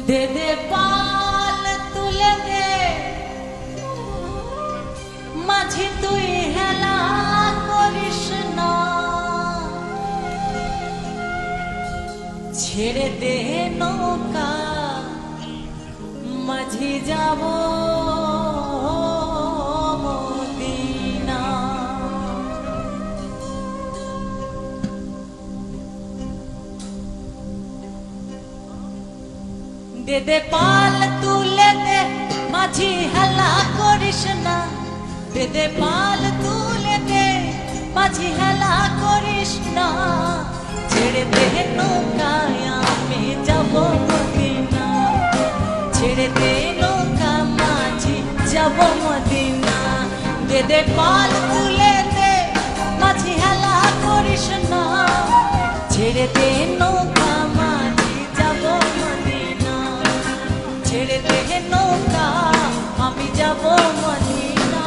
দে দে পাল তুলে দে মাঝি তুই হেলা করিস না, ছেড়ে দে নৌকা মাঝি যাব মদিনা। দে দে পাল তুলে দে মাঝি হেলা করিস না, দে দে পাল তুলে দে মাঝি হেলা করিস না, ছেড়ে দে নৌকায় আমি যাব মদিনা, ছেড়ে দে নৌকা মাঝি যাব মদিনা। দে দে পাল তুলে দে মাঝি হেলা করিস না, ছেড়ে দে নৌকা মাঝি যাব মদিনা, ছেড়ে দে নৌকা আমি যাব মদিনা।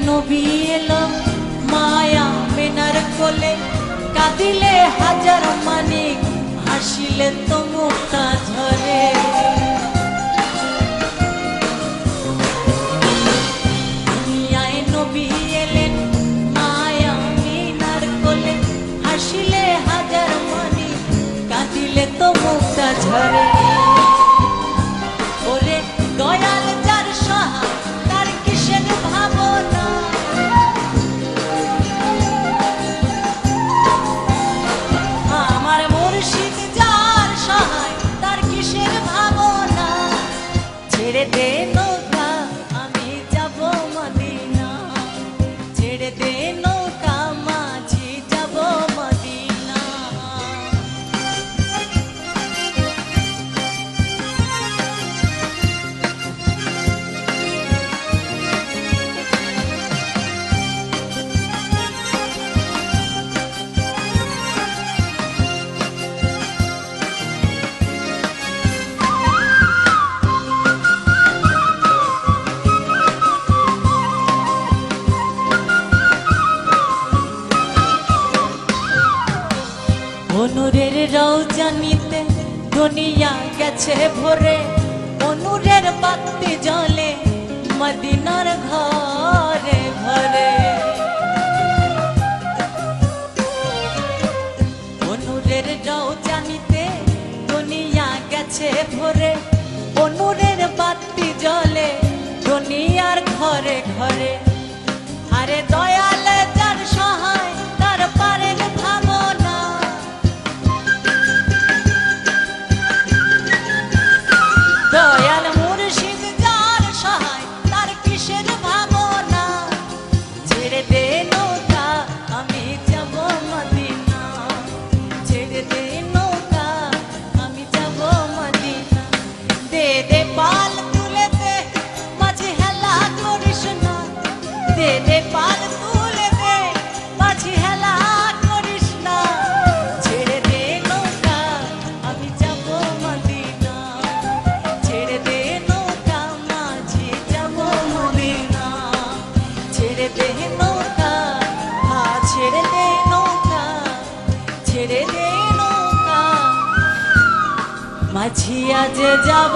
নবী এলো মায়া মেনার কোলে, কাঁদিলে হাজার মানিক হাসিলে তো মুক্তা ঝরে। দুনিয়ায় নবী এলেন মায়া মেনার কোলে, হাসিলে হাজার মানিক কাঁদিলে তো মুক্তা ঝরে। ওরে দয়াল যার সহায় তার কিসের ভাবনা, আমার মুর্শিদ যার সহায় তার কিসের ভাবনা, ছেড়ে দে নৌকা আমি যাব মদিনা, ছেড়ে দে নৌকা মাঝি যাব মদিনা। অনুরের রওজানিতে দুনিয়া গেছে ভরে, অনুরের বাতি জ্বলে মদিনার ঘরে ঘরে। অনুরের রওজানিতে দুনিয়া গেছে ভরে, অনুরের বাতি জ্বলে দুনিয়ার ঘরে ঘরে। আরে দয়াল যার সহায় তার পারেন ভাবনা, দয়াল মুর্শিদ যার সহায় তার কিসের ভাবনা, ছেড়ে দে নৌকা আমি যাব মদিনা, ছেড়ে দে নৌকা আমি যাব মদিনা। দে দে পাল তুলে দে মাঝি হেলা করিস না, দে দে পাল তুলে দে মাঝি হেলা করিস না, ছেড়ে দে নৌকা আমি যাব মদিনা, ছেড়ে দে নৌকা মাঝি যাব মদিনা, ছেড়ে দে নৌকা ছেড়ে দে নৌকা, ছেড়ে দে নৌকা মাঝি আজ যাব।